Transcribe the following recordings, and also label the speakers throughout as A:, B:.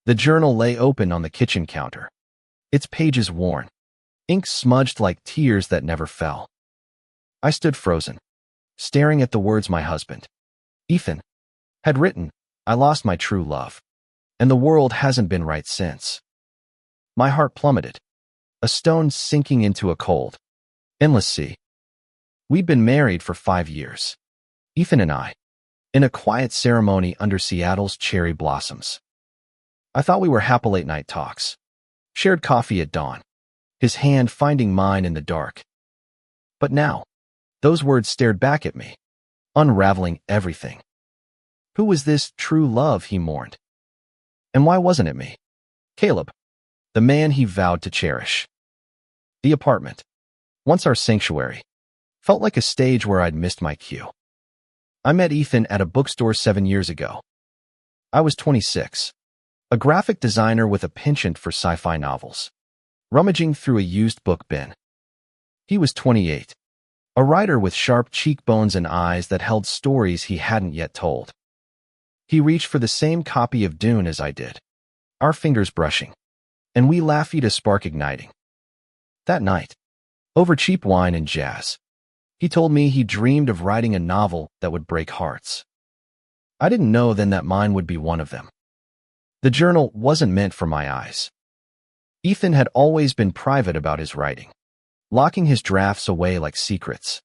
A: The journal lay open on the kitchen counter, its pages worn, ink smudged like tears that never fell. I stood frozen, staring at the words my husband, Ethan, had written. I lost my true love, and the world hasn't been right since. My heart plummeted, a stone sinking into a cold, endless sea. We'd been married for 5 years, Ethan and I, in a quiet ceremony under Seattle's cherry blossoms. I thought we were happy late-night talks, shared coffee at dawn, his hand finding mine in the dark. But now, those words stared back at me, unraveling everything. Who was this true love he mourned? And why wasn't it me? Caleb, the man he vowed to cherish. The apartment, once our sanctuary, felt like a stage where I'd missed my cue. I met Ethan at a bookstore 7 years ago. I was 26, a graphic designer with a penchant for sci-fi novels, rummaging through a used book bin. He was 28, a writer with sharp cheekbones and eyes that held stories he hadn't yet told. He reached for the same copy of Dune as I did, our fingers brushing, and we laughed, a spark igniting. That night, over cheap wine and jazz, he told me he dreamed of writing a novel that would break hearts. I didn't know then that mine would be one of them. The journal wasn't meant for my eyes. Ethan had always been private about his writing, locking his drafts away like secrets.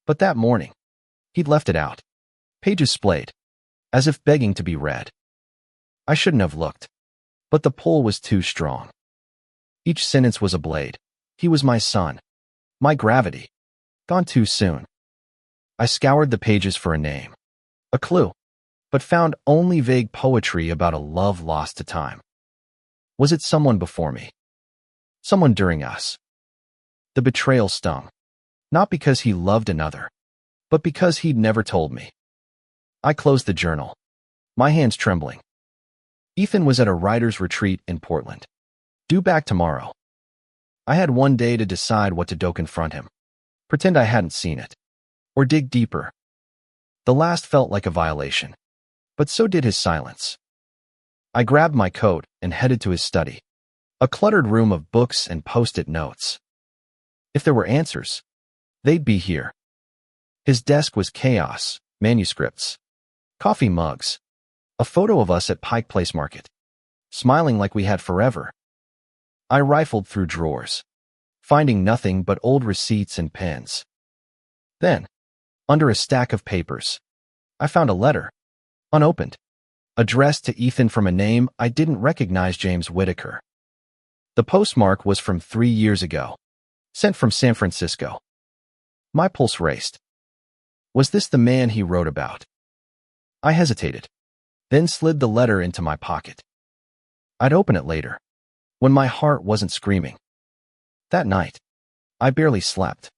A: But that morning, he'd left it out, pages splayed, as if begging to be read. I shouldn't have looked, but the pull was too strong. Each sentence was a blade. He was my sun, my gravity, gone too soon. I scoured the pages for a name, a clue, but found only vague poetry about a love lost to time. Was it someone before me? Someone during us? The betrayal stung, not because he loved another, but because he'd never told me. I closed the journal, my hands trembling. Ethan was at a writer's retreat in Portland, due back tomorrow. I had one day to decide what to do: confront him, pretend I hadn't seen it, or dig deeper. The last felt like a violation, but so did his silence. I grabbed my coat and headed to his study, a cluttered room of books and post-it notes. If there were answers, they'd be here. His desk was chaos, manuscripts, coffee mugs, a photo of us at Pike Place Market, smiling like we had forever. I rifled through drawers, finding nothing but old receipts and pens. Then, under a stack of papers, I found a letter, unopened, addressed to Ethan from a name I didn't recognize: James Whitaker. The postmark was from 3 years ago, sent from San Francisco. My pulse raced. Was this the man he wrote about? I hesitated, then slid the letter into my pocket. I'd open it later, when my heart wasn't screaming. That night, I barely slept.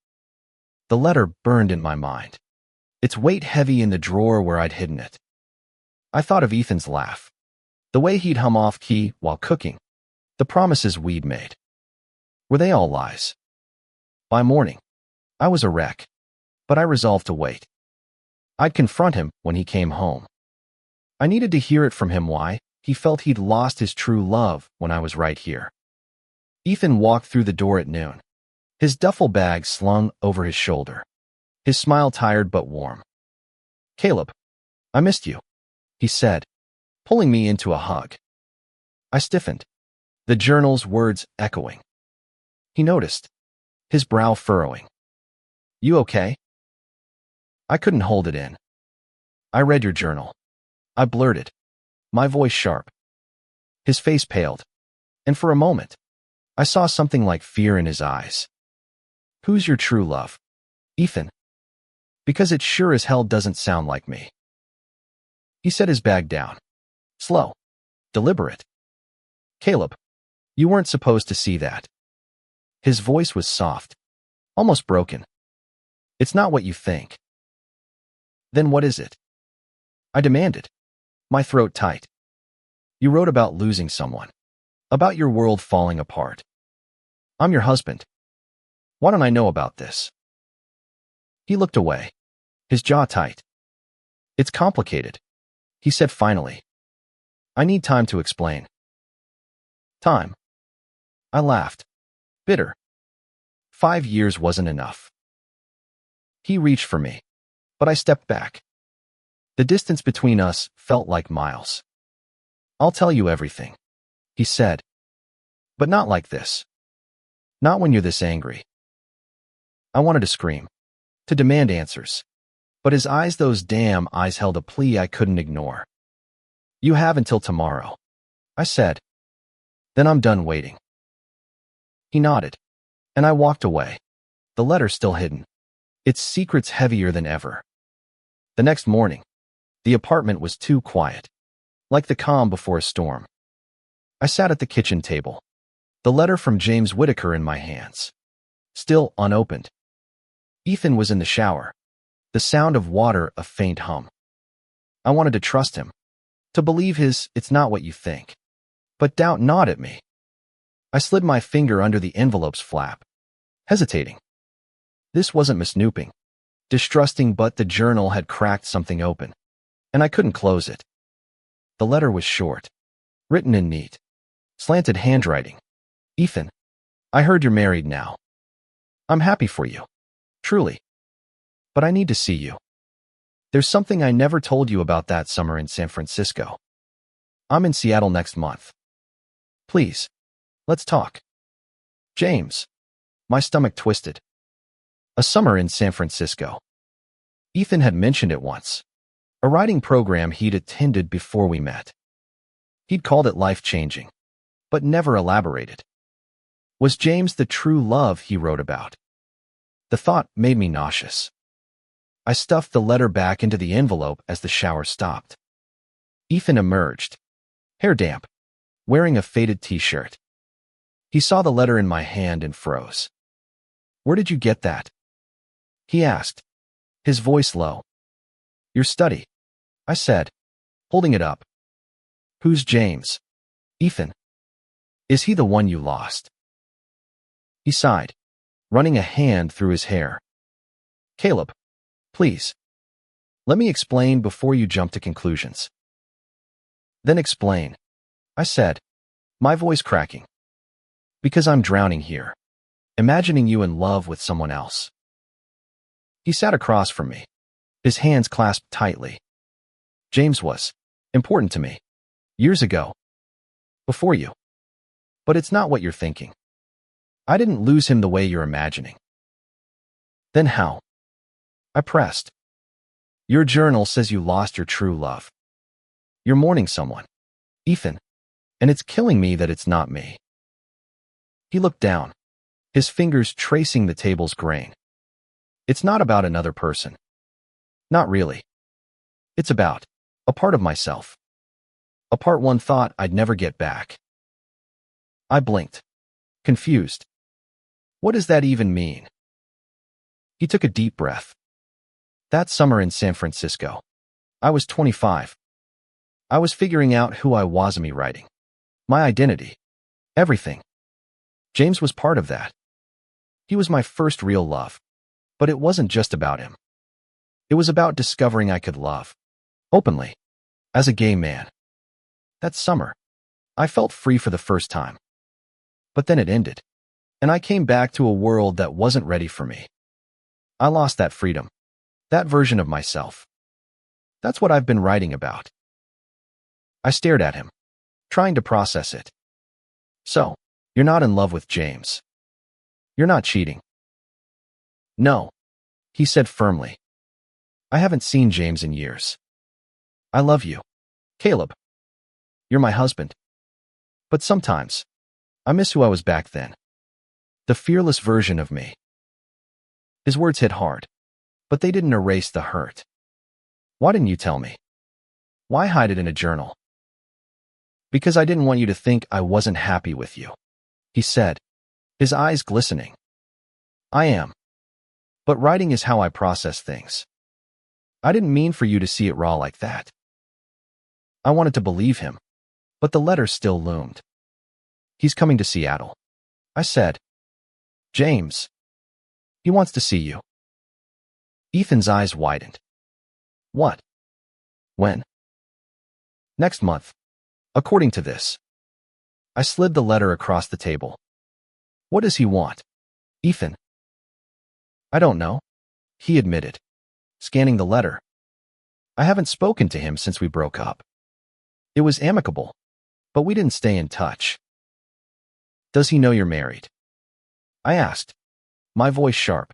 A: The letter burned in my mind, its weight heavy in the drawer where I'd hidden it. I thought of Ethan's laugh, the way he'd hum off-key while cooking, the promises we'd made. Were they all lies? By morning, I was a wreck, but I resolved to wait. I'd confront him when he came home. I needed to hear it from him why he felt he'd lost his true love when I was right here. Ethan walked through the door at noon, his duffel bag slung over his shoulder, his smile tired but warm. "Caleb, I missed you," he said, pulling me into a hug. I stiffened, the journal's words echoing. He noticed, his brow furrowing. "You okay?" I couldn't hold it in. "I read your journal," I blurted, my voice sharp. His face paled, and for a moment, I saw something like fear in his eyes. "Who's your true love, Ethan? Because it sure as hell doesn't sound like me." He set his bag down, slow, deliberate. "Caleb, you weren't supposed to see that." His voice was soft, almost broken. "It's not what you think." "Then what is it?" I demanded, my throat tight. "You wrote about losing someone, about your world falling apart. I'm your husband. Why don't I know about this?" He looked away, his jaw tight. "It's complicated," he said finally. I need time to explain. Time. I laughed. Bitter. 5 years wasn't enough. He reached for me, but I stepped back. The distance between us felt like miles. I'll tell you everything, he said. But not like this. Not when you're this angry. I wanted to scream, to demand answers. But his eyes, those damn eyes, held a plea I couldn't ignore. You have until tomorrow, I said. Then I'm done waiting. He nodded, and I walked away, the letter still hidden, its secrets heavier than ever. The next morning, the apartment was too quiet, like the calm before a storm. I sat at the kitchen table, the letter from James Whitaker in my hands, still unopened. Ethan was in the shower, the sound of water a faint hum. I wanted to trust him, to believe his "it's not what you think." But doubt gnawed at me. I slid my finger under the envelope's flap, hesitating. This wasn't missnooping, distrusting, but the journal had cracked something open, and I couldn't close it. The letter was short, written in neat, slanted handwriting. Ethan, I heard you're married now. I'm happy for you, truly. But I need to see you. There's something I never told you about that summer in San Francisco. I'm in Seattle next month. Please, let's talk. James. My stomach twisted. A summer in San Francisco. Ethan had mentioned it once. A writing program he'd attended before we met. He'd called it life-changing, but never elaborated. Was James the true love he wrote about? The thought made me nauseous. I stuffed the letter back into the envelope as the shower stopped. Ethan emerged, hair damp, wearing a faded t-shirt. He saw the letter in my hand and froze. Where did you get that? He asked, his voice low. Your study, I said, holding it up. Who's James? Ethan. Is he the one you lost? He sighed, running a hand through his hair. Caleb, please. Let me explain before you jump to conclusions. Then explain, I said, my voice cracking. Because I'm drowning here, imagining you in love with someone else. He sat across from me, his hands clasped tightly. James was important to me, years ago, before you. But it's not what you're thinking. I didn't lose him the way you're imagining. Then how? I pressed. Your journal says you lost your true love. You're mourning someone, Ethan, and it's killing me that it's not me. He looked down, his fingers tracing the table's grain. It's not about another person. Not really. It's about a part of myself. A part one thought I'd never get back. I blinked, confused. What does that even mean? He took a deep breath. That summer in San Francisco, I was 25. I was figuring out who I was, me writing. My identity. Everything. James was part of that. He was my first real love. But it wasn't just about him. It was about discovering I could love. Openly. As a gay man. That summer, I felt free for the first time. But then it ended. And I came back to a world that wasn't ready for me. I lost that freedom. That version of myself. That's what I've been writing about. I stared at him, trying to process it. So, you're not in love with James. You're not cheating. No, he said firmly. I haven't seen James in years. I love you, Caleb. You're my husband. But sometimes, I miss who I was back then. The fearless version of me. His words hit hard, but they didn't erase the hurt. Why didn't you tell me? Why hide it in a journal? Because I didn't want you to think I wasn't happy with you, he said, his eyes glistening. I am. But writing is how I process things. I didn't mean for you to see it raw like that. I wanted to believe him, but the letter still loomed. He's coming to Seattle, I said. James. He wants to see you. Ethan's eyes widened. What? When? Next month, According to this. I slid the letter across the table. What does he want? Ethan. I don't know, he admitted, scanning the letter. I haven't spoken to him since we broke up. It was amicable, but we didn't stay in touch. Does he know you're married? I asked, my voice sharp.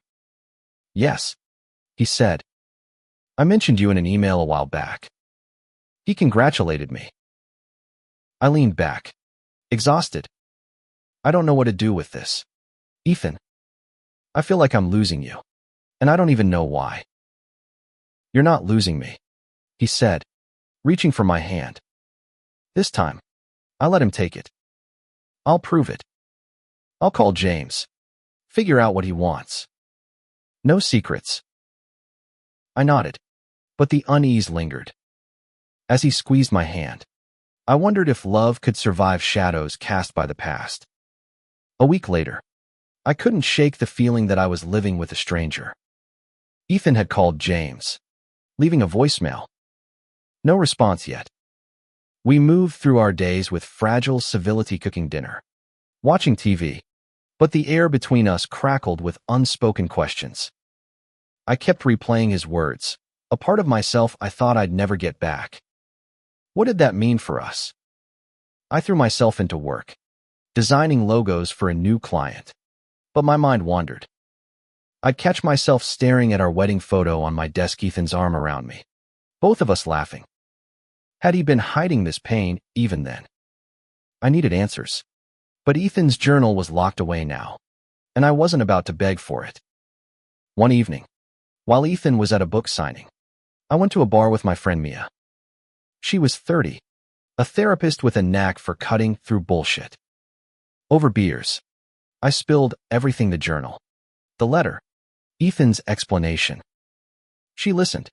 A: Yes, he said. I mentioned you in an email a while back. He congratulated me. I leaned back, exhausted. I don't know what to do with this. Ethan, I feel like I'm losing you, and I don't even know why. You're not losing me, he said, reaching for my hand. This time, I let him take it. I'll prove it. I'll call James. Figure out what he wants. No secrets. I nodded, but the unease lingered. As he squeezed my hand, I wondered if love could survive shadows cast by the past. A week later, I couldn't shake the feeling that I was living with a stranger. Ethan had called James, leaving a voicemail. No response yet. We moved through our days with fragile civility, cooking dinner, watching TV, but the air between us crackled with unspoken questions. I kept replaying his words, a part of myself I thought I'd never get back. What did that mean for us? I threw myself into work, designing logos for a new client, but my mind wandered. I'd catch myself staring at our wedding photo on my desk, Ethan's arm around me, both of us laughing. Had he been hiding this pain even then? I needed answers. But Ethan's journal was locked away now, and I wasn't about to beg for it. One evening, while Ethan was at a book signing, I went to a bar with my friend Mia. She was 30, a therapist with a knack for cutting through bullshit. Over beers, I spilled everything: the journal, the letter, Ethan's explanation. She listened,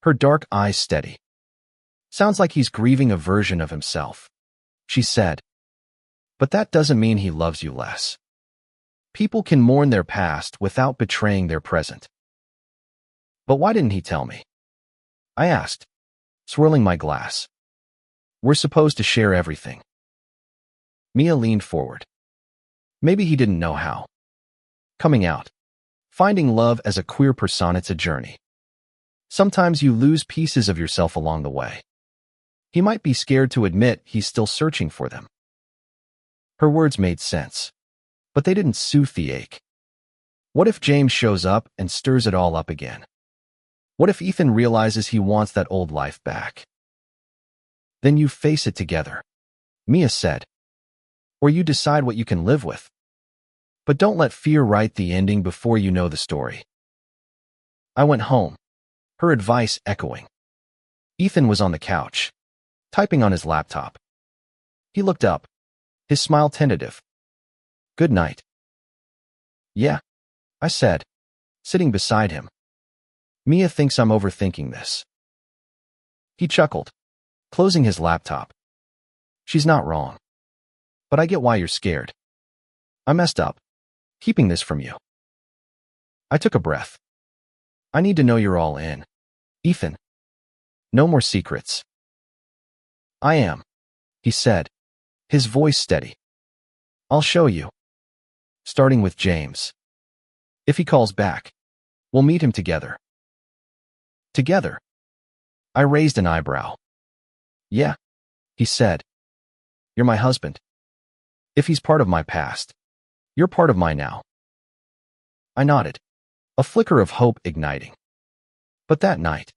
A: her dark eyes steady. Sounds like he's grieving a version of himself, she said. But that doesn't mean he loves you less. People can mourn their past without betraying their present. But why didn't he tell me? I asked, swirling my glass. We're supposed to share everything. Mia leaned forward. Maybe he didn't know how. Coming out, finding love as a queer person, it's a journey. Sometimes you lose pieces of yourself along the way. He might be scared to admit he's still searching for them. Her words made sense, but they didn't soothe the ache. What if James shows up and stirs it all up again? What if Ethan realizes he wants that old life back? Then you face it together, Mia said. Or you decide what you can live with. But don't let fear write the ending before you know the story. I went home, her advice echoing. Ethan was on the couch, typing on his laptop. He looked up, his smile tentative. Good night. Yeah, I said, sitting beside him. Mia thinks I'm overthinking this. He chuckled, closing his laptop. She's not wrong. But I get why you're scared. I messed up, keeping this from you. I took a breath. I need to know you're all in, Ethan. No more secrets. I am, he said, his voice steady. I'll show you. Starting with James. If he calls back, we'll meet him together. Together? I raised an eyebrow. Yeah, he said. You're my husband. If he's part of my past, you're part of my now. I nodded, a flicker of hope igniting. But that night,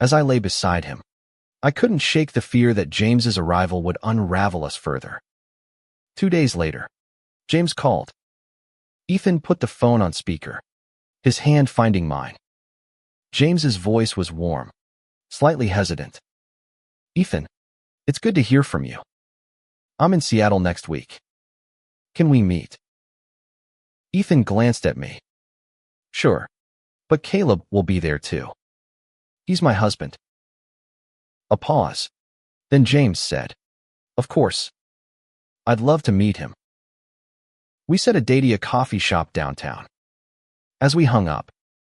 A: as I lay beside him, I couldn't shake the fear that James's arrival would unravel us further. 2 days later, James called. Ethan put the phone on speaker, his hand finding mine. James's voice was warm, slightly hesitant. Ethan, it's good to hear from you. I'm in Seattle next week. Can we meet? Ethan glanced at me. Sure, but Caleb will be there too. He's my husband. A pause. Then James said, Of course. I'd love to meet him. We set a date at a coffee shop downtown. As we hung up,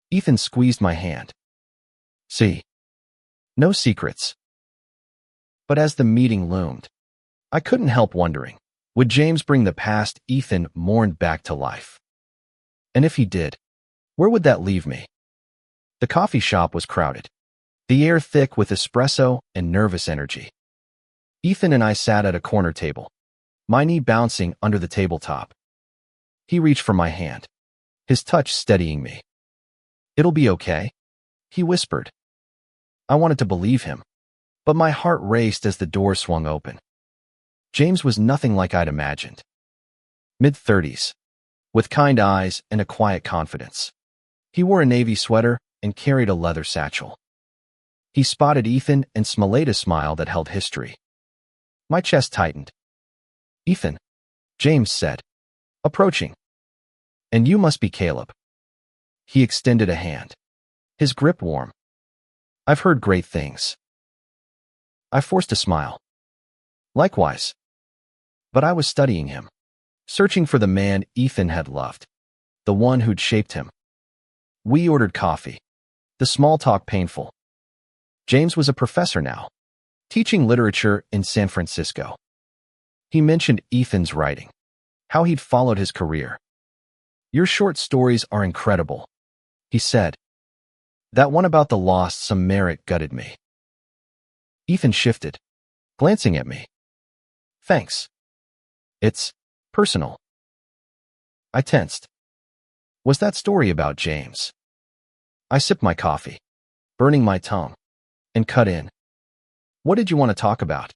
A: Ethan squeezed my hand. See? No secrets. But as the meeting loomed, I couldn't help wondering, would James bring the past Ethan mourned back to life? And if he did, where would that leave me? The coffee shop was crowded, the air thick with espresso and nervous energy. Ethan and I sat at a corner table, my knee bouncing under the tabletop. He reached for my hand, his touch steadying me. "It'll be okay," he whispered. I wanted to believe him, but my heart raced as the door swung open. James was nothing like I'd imagined. Mid-30s, with kind eyes and a quiet confidence. He wore a navy sweater and carried a leather satchel. He spotted Ethan and smiled a smile that held history. My chest tightened. "Ethan," James said, approaching. "And you must be Caleb." He extended a hand, his grip warm. "I've heard great things." I forced a smile. "Likewise." But I was studying him, searching for the man Ethan had loved, the one who'd shaped him. We ordered coffee, the small talk painful. James was a professor now, teaching literature in San Francisco. He mentioned Ethan's writing, how he'd followed his career. "Your short stories are incredible," he said. "That one about the lost some merit gutted me." Ethan shifted, glancing at me. "Thanks. It's personal." I tensed. Was that story about James? I sipped my coffee, burning my tongue, and cut in. "What did you want to talk about,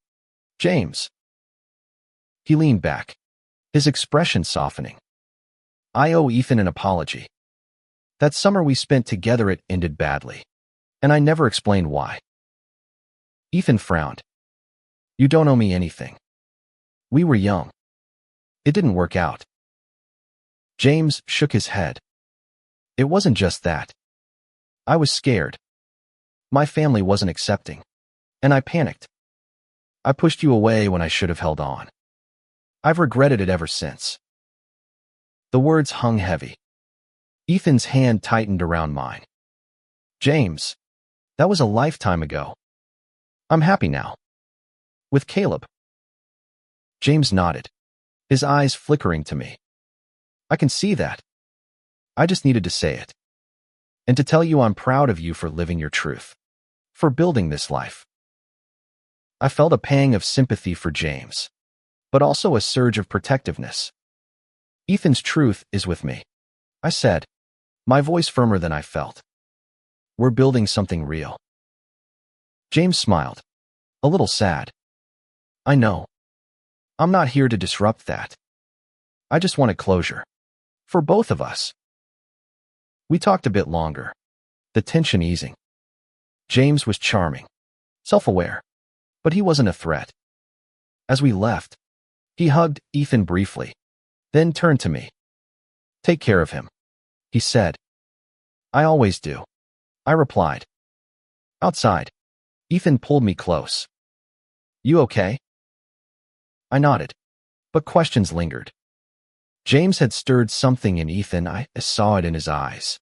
A: James?" He leaned back, his expression softening. "I owe Ethan an apology. That summer we spent together, it ended badly, and I never explained why." Ethan frowned. "You don't owe me anything. We were young. It didn't work out." James shook his head. "It wasn't just that. I was scared. My family wasn't accepting, and I panicked. I pushed you away when I should have held on. I've regretted it ever since." The words hung heavy. Ethan's hand tightened around mine. "James, that was a lifetime ago. I'm happy now. With Caleb." James nodded, his eyes flickering to me. "I can see that. I just needed to say it. And to tell you I'm proud of you for living your truth, for building this life." I felt a pang of sympathy for James, but also a surge of protectiveness. "Ethan's truth is with me," I said, my voice firmer than I felt. "We're building something real." James smiled, a little sad. "I know. I'm not here to disrupt that. I just wanted closure. For both of us." We talked a bit longer, the tension easing. James was charming, self-aware, but he wasn't a threat. As we left, he hugged Ethan briefly, then turned to me. "Take care of him," he said. "I always do," I replied. Outside, Ethan pulled me close. "You okay?" I nodded, but questions lingered. James had stirred something in Ethan. I saw it in his eyes.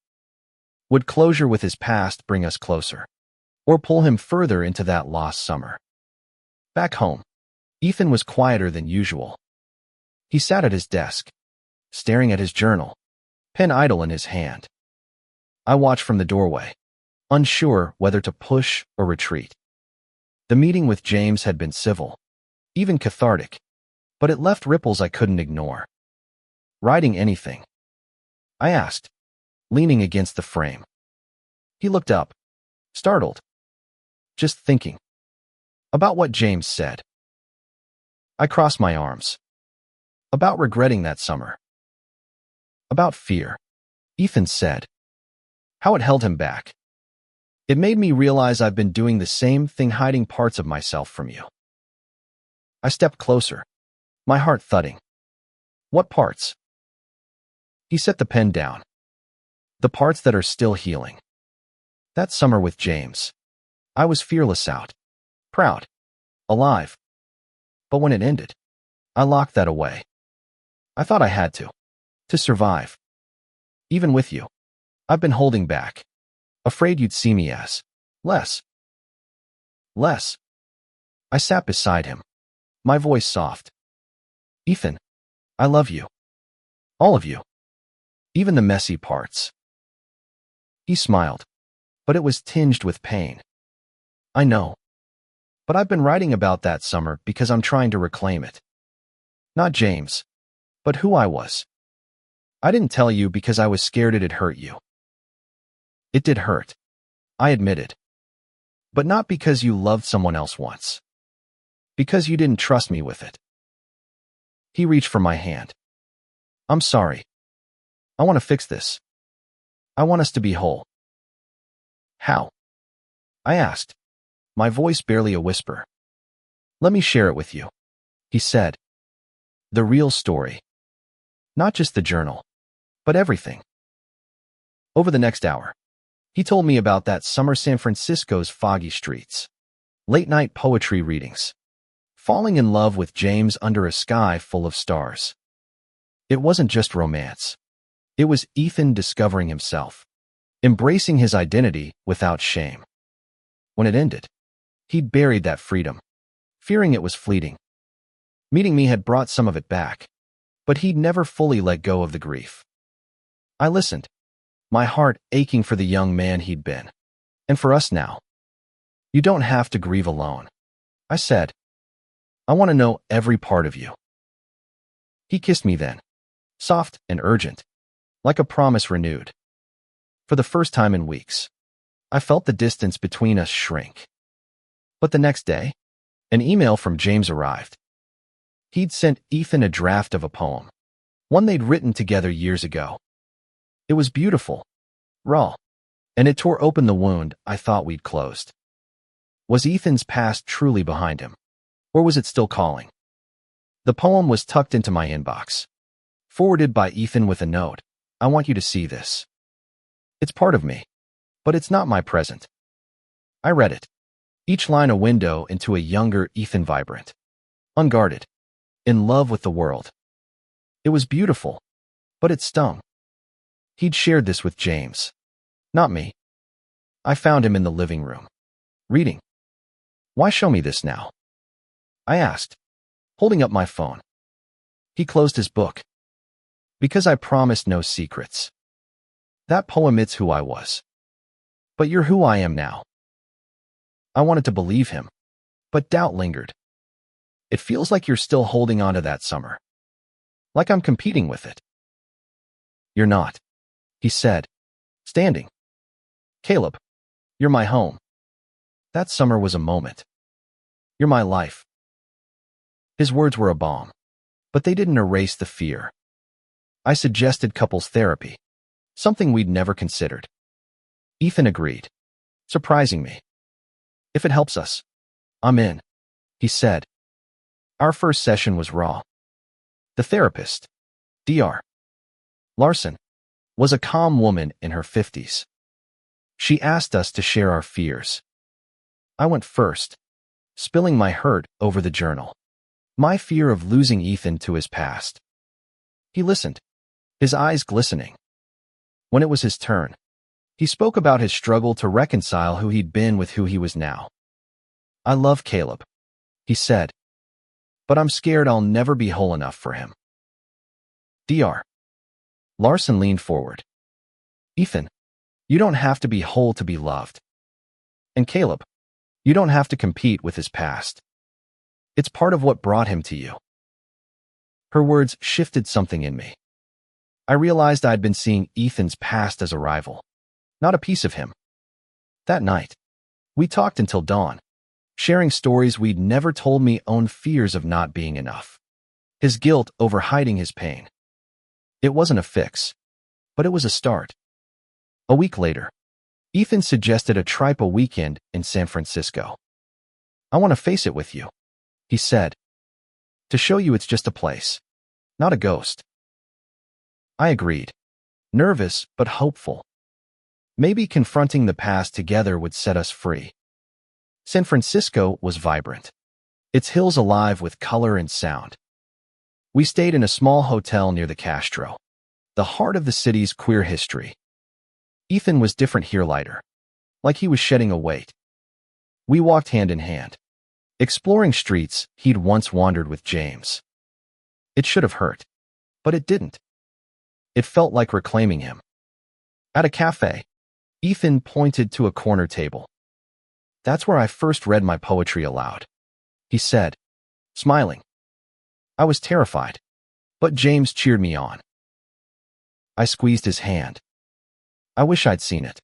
A: Would closure with his past bring us closer, or pull him further into that lost summer? Back home, Ethan was quieter than usual. He sat at his desk, staring at his journal, pen idle in his hand. I watched from the doorway, unsure whether to push or retreat. The meeting with James had been civil, even cathartic, but it left ripples I couldn't ignore. "Writing anything?" I asked, leaning against the frame. He looked up, startled. "Just thinking. About what James said." I crossed my arms. "About regretting that summer. About fear," Ethan said. "How it held him back. It made me realize I've been doing the same thing, hiding parts of myself from you." I stepped closer, my heart thudding. "What parts?" He set the pen down. "The parts that are still healing. That summer with James, I was fearless out, proud, alive. But when it ended, I locked that away. I thought I had to survive. Even with you, I've been holding back, afraid you'd see me as less. I sat beside him, my voice soft. Ethan, I love you. All of you. Even the messy parts. He smiled, but it was tinged with pain. I know. But I've been writing about that summer because I'm trying to reclaim it. Not James, but who I was. I didn't tell you because I was scared it'd hurt you. It did hurt, I admitted. But not because you loved someone else once. Because you didn't trust me with it. He reached for my hand. I'm sorry. I want to fix this. I want us to be whole. How? I asked, my voice barely a whisper. Let me share it with you, he said. The real story. Not just the journal, but everything. Over the next hour, he told me about that summer San Francisco's foggy streets, late-night poetry readings, falling in love with James under a sky full of stars. It wasn't just romance. It was Ethan discovering himself, embracing his identity without shame. When it ended, he'd buried that freedom, fearing it was fleeting. Meeting me had brought some of it back, but he'd never fully let go of the grief. I listened, my heart aching for the young man he'd been, and for us now. You don't have to grieve alone, I said. I want to know every part of you. He kissed me then, soft and urgent, like a promise renewed. For the first time in weeks, I felt the distance between us shrink. But the next day, an email from James arrived. He'd sent Ethan a draft of a poem, one they'd written together years ago. It was beautiful, raw, and it tore open the wound I thought we'd closed. Was Ethan's past truly behind him, or was it still calling? The poem was tucked into my inbox, forwarded by Ethan with a note. I want you to see this. It's part of me, but it's not my present. I read it, each line a window into a younger Ethan, vibrant, unguarded, in love with the world. It was beautiful, but it stung. He'd shared this with James, not me. I found him in the living room, reading. Why show me this now? I asked, holding up my phone. He closed his book. Because I promised no secrets. That poem, it's who I was. But you're who I am now. I wanted to believe him, but doubt lingered. It feels like you're still holding on to that summer. Like I'm competing with it. You're not, he said, standing. Caleb, you're my home. That summer was a moment. You're my life. His words were a balm, but they didn't erase the fear. I suggested couples therapy, something we'd never considered. Ethan agreed, surprising me. If it helps us, I'm in, he said. Our first session was raw. The therapist, Dr. Larson, was a calm woman in her 50s. She asked us to share our fears. I went first, spilling my hurt over the journal, my fear of losing Ethan to his past. He listened, his eyes glistening. When it was his turn, he spoke about his struggle to reconcile who he'd been with who he was now. I love Caleb, he said, but I'm scared I'll never be whole enough for him. Dr. Larson leaned forward. Ethan, you don't have to be whole to be loved. And Caleb, you don't have to compete with his past. It's part of what brought him to you. Her words shifted something in me. I realized I'd been seeing Ethan's past as a rival, not a piece of him. That night, we talked until dawn, sharing stories we'd never told me, own fears of not being enough, his guilt over hiding his pain. It wasn't a fix, but it was a start. A week later, Ethan suggested a trip, a weekend in San Francisco. I want to face it with you, he said, to show you it's just a place, not a ghost. I agreed, nervous but hopeful. Maybe confronting the past together would set us free. San Francisco was vibrant, its hills alive with color and sound. We stayed in a small hotel near the Castro, the heart of the city's queer history. Ethan was different here, lighter, like he was shedding a weight. We walked hand in hand, exploring streets he'd once wandered with James. It should have hurt, but it didn't. It felt like reclaiming him. At a cafe, Ethan pointed to a corner table. "That's where I first read my poetry aloud," he said, smiling. I was terrified, but James cheered me on. I squeezed his hand. "I wish I'd seen it."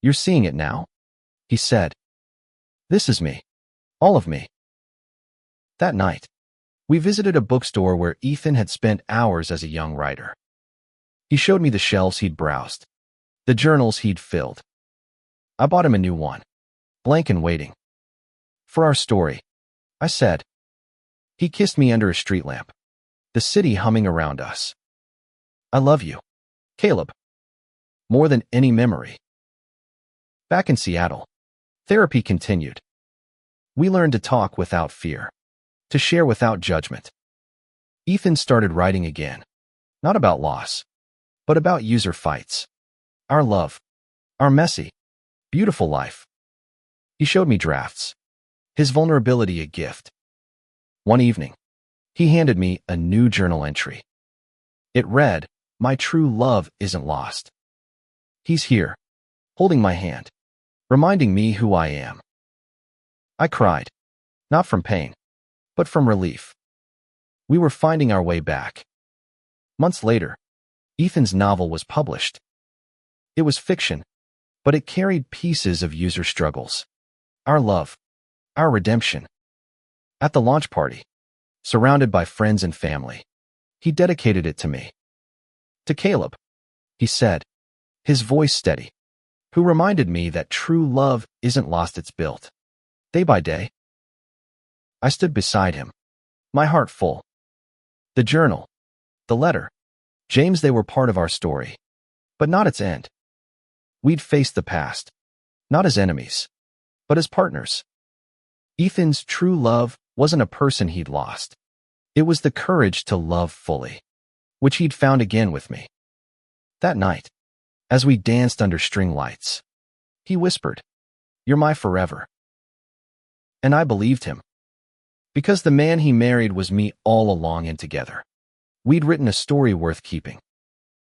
A: "You're seeing it now," he said. "This is me. All of me." That night, we visited a bookstore where Ethan had spent hours as a young writer. He showed me the shelves he'd browsed, the journals he'd filled. I bought him a new one, blank and waiting. "For our story," I said. He kissed me under a street lamp, the city humming around us. "I love you, Caleb. More than any memory." Back in Seattle, therapy continued. We learned to talk without fear, to share without judgment. Ethan started writing again, not about loss, but about user fights. Our love, our messy, beautiful life. He showed me drafts, his vulnerability a gift. One evening, he handed me a new journal entry. It read, "My true love isn't lost. He's here, holding my hand, reminding me who I am." I cried, not from pain, but from relief. We were finding our way back. Months later, Ethan's novel was published. It was fiction, but it carried pieces of user struggles. Our love, our redemption. At the launch party, surrounded by friends and family, he dedicated it to me. "To Caleb," he said, his voice steady, "who reminded me that true love isn't lost, it's built. Day by day." I stood beside him, my heart full. The journal, the letter, James, they were part of our story, but not its end. We'd faced the past, not as enemies, but as partners. Ethan's true love wasn't a person he'd lost. It was the courage to love fully, which he'd found again with me. That night, as we danced under string lights, he whispered, "You're my forever." And I believed him. Because the man he married was me all along, and together, we'd written a story worth keeping.